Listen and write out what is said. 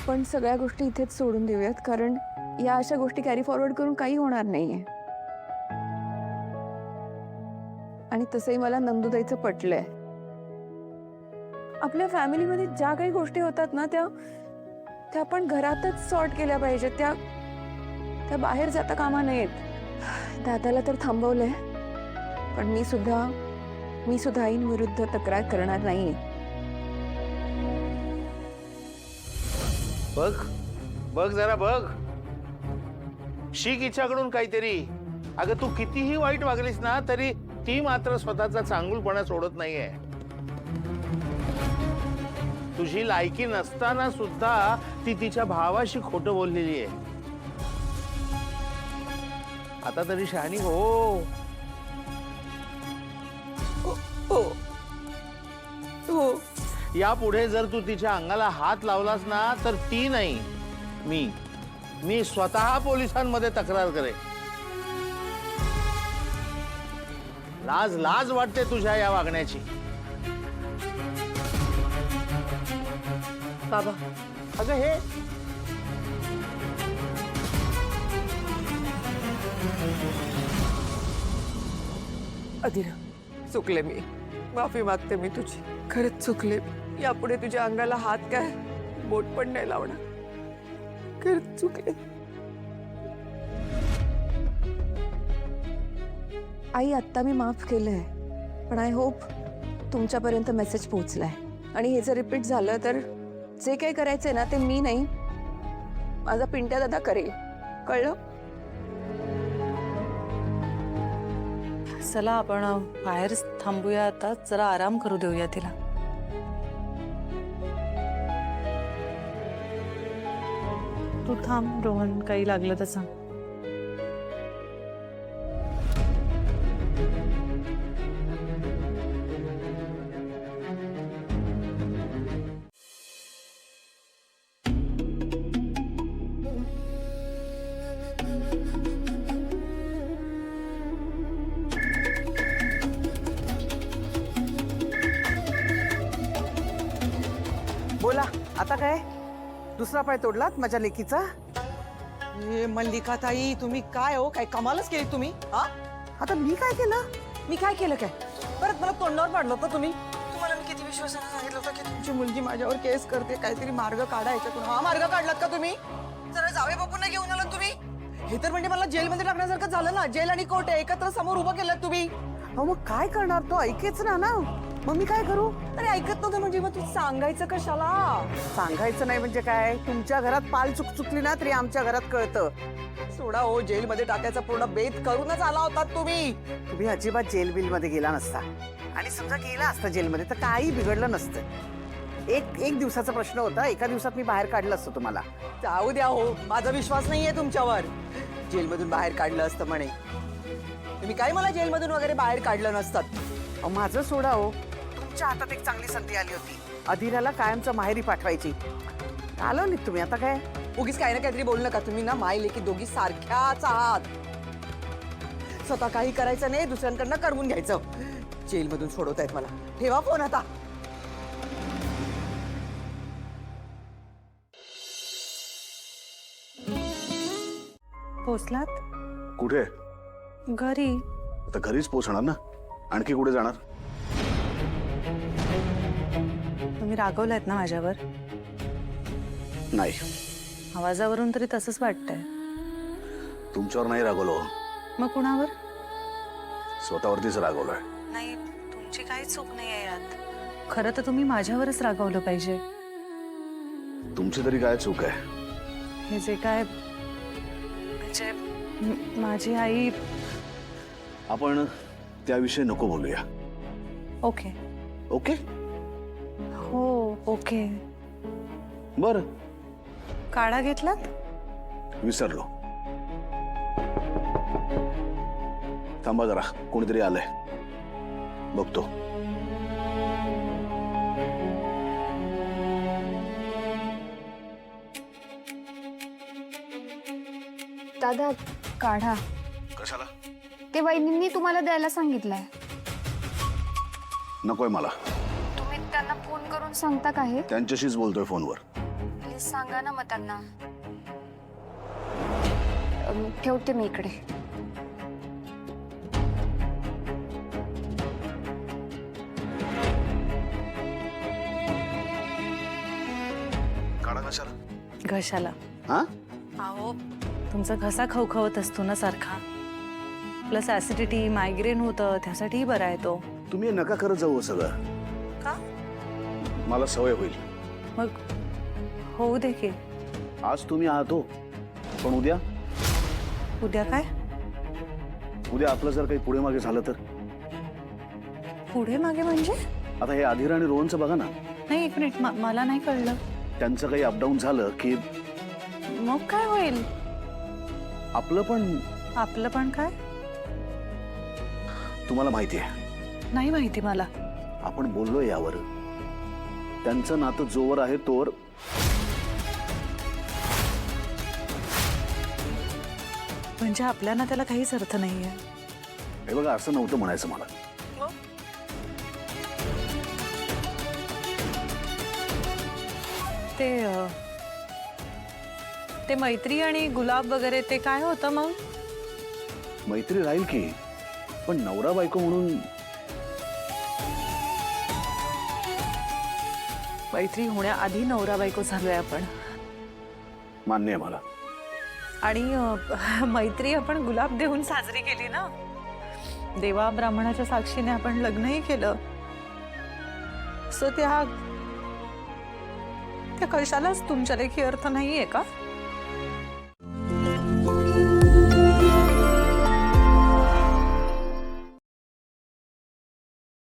आपण सगळ्या गोष्टी इथेच सोडून देऊयात, कारण या अशा गोष्टी कॅरी फॉरवर्ड करून काही होणार नाहीये. आणि तसंही मला नंदुताईचं पटलंय. आपल्या फॅमिलीमध्ये ज्या काही गोष्टी होतात ना, त्या आपण घरातच सॉर्ट केल्या पाहिजेत. त्या बाहेर जाता कामा नयेत. दादाला तर थांबवलंय, पण मी सुद्धा आईंविरुद्ध तक्रार करणार नाहीये. बघ बघ जरा बघ, शिक हिच्याकडून काहीतरी. अगं तू कितीही वाईट वागलीस ना तरी ती मात्र स्वतःचा चांगुलपणा सोडत नाहीये. तुझी लायकी नसताना सुद्धा ती तिच्या भावाशी खोटं बोललेली आहे. आता तरी शहाणी हो. हो. यापुढे जर तू तिच्या अंगाला हात लावलास ना तर ती नाही, मी स्वतः पोलिसांमध्ये तक्रार करेन. लाज वाटते तुझ्या या वागण्याची. बाबा, अगं हे अदिरा, चुकले मी. माफी मागते मी तुझी. खरंच चुकले. यापुढे तुझ्या अंगाला हात काय बोट पण नाही लावणार. खरंच चुकले. आई, आत्ता मी माफ केलंय, पण आय होप तुमच्यापर्यंत मेसेज पोहोचलाय. आणि हे जर रिपीट झालं तर जे काही करायचंय ना ते मी नाही, माझा पिंट्या दादा करेल. कळलं? चला आपण बाहेर थांबूया, आता जरा आराम करू देऊया तिला. तू थांब रोहन, काही लागलं तर सांग. बोला आता काय? दुसरा पाय तोडलात माझ्या लेकीचा? मल्लिका ताई, तुम्ही काय हो, काय कमालच केली तुम्ही. हा, आता मी काय केलं? मी काय केलं काय? परत मला तोंडावर पाडलं होतं तुम्ही. तुम्हाला मी किती विश्वासाने सांगितलं होतं की तुमची मुलगी माझ्यावर केस करते, काहीतरी मार्ग काढा याच्यातून. हा मार्ग काढलात का तुम्ही? जरा जावे बापूंना घेऊन आलात तुम्ही. हे तर म्हणजे मला जेलमध्ये टाकण्यासारखं झालं ना. जेल आणि कोर्ट एकत्र समोर उभं केलं तुम्ही. अहो मग काय करणार? तो ऐकेच ना. मग मी काय करू? अरे ऐकत नव्हतं म्हणजे मग तू सांगायचं कशाला? सांगायचं नाही म्हणजे काय? तुमच्या घरात पाल चुकली ना तरी आमच्या घरात कळतं. सोडा हो, जेलमध्ये टाकायचा पूर्ण बेत करूनच आला होतात तुम्ही. तुम्ही अजिबात जेल बिल मध्ये गेला नसता, आणि समजा गेला असता जेलमध्ये तर काही बिघडलं नसतं. एक दिवसाचा प्रश्न होता. एका दिवसात मी बाहेर काढलं असतं तुम्हाला. जाऊ द्या हो, माझा विश्वास नाहीये तुमच्यावर. जेलमधून बाहेर काढलं असतं म्हणे तुम्ही. काय मला जेलमधून वगैरे बाहेर काढलं नसतं. अहो माझं सोडा हो, तुमच्या हातात एक चांगली संधी आली होती. अधीराला कायमचं माहेरी पाठवायची. आलो नाही तुम्ही. आता काय उगीच काही ना काहीतरी बोलू नका तुम्ही ना. माय लेकी दोघी सारख्याच आहात. स्वतः काही करायचं नाही, दुसऱ्यांकडनं करवून घ्यायचं. जेलमधून सोडवतायत मला. ठेवा फोन आता. पोचलात? कुठे? घरी. आता घरीच पोहोचणार ना, आणखी कुठे जाणार? तुम्ही रागवलात ना माझ्यावर? नाही, आवाजावरून तरी तसंच वाटतंय. तुमच्यावर नाही रागवलो, मग कुणावर? स्वतःवरतीच रागवलोय. नाही, तुमची काही चूक नाही आहे यात. खरं तर तुम्ही माझ्यावरच रागवलं पाहिजे. तुमची तरी काय चूक आहे? हे जे काय म्हणजे माझी आई. आपण त्याविषयी नको बोलूया. ओके. ओके? हो ओके. बर, काढा घेतलात? विसरलो. थांबा जरा, कोणीतरी आलंय, बघतो. दादा, काढा. कशाला? ते वहिनींनी तुम्हाला द्यायला सांगितलंय. नकोय मला. तुम्ही त्यांना फोन करून सांगता का हे? त्यांच्याशीच बोलतोय फोनवर. सांगा ना मग त्यांना. ठेवते मी इकडे. काढा कशाला? घशाला. हा अहो तुमचा घसा खवखवत असतो ना सारखा, प्लस ऍसिडिटी मायग्रेन होतं, त्यासाठीही बरा आहे तो. तुम्ही हे नका करत जाऊ सगळं. का? मला सवय होईल. मग होऊ दे की. आज तुम्ही आहात हो, पण उद्या उद्या काय? उद्या आपलं जर काही पुढे मागे झालं तर? पुढे मागे म्हणजे? आता हे आधीर आणि रोहनचं बघा ना. नाही एक मिनिट, मला नाही कळलं. त्यांचं काही अपडाऊन झालं की मग काय होईल? आपलं पण. आपलं पण काय? तुम्हाला माहिती आहे, नाही माहिती मला. आपण बोललो यावर. त्यांचं नातं जोवर आहे तोवर. म्हणजे आपल्या ना त्याला काहीच अर्थ नाहीये. हे बघा, असं नव्हतं म्हणायचं मला. ते मैत्री आणि गुलाब वगैरे ते काय होतं मग? मैत्री राहील की, पण नवरा बायको म्हणून. मैत्री होण्याआधी नवरा बायको झालोय आपण. मान्य आहे मला. आणि मैत्री आपण गुलाब देऊन साजरी केली ना. देवा ब्राह्मणाच्या साक्षीने आपण लग्नही केलं. सो त्या कशालाच तुमच्या लेखी अर्थ नाहीये का?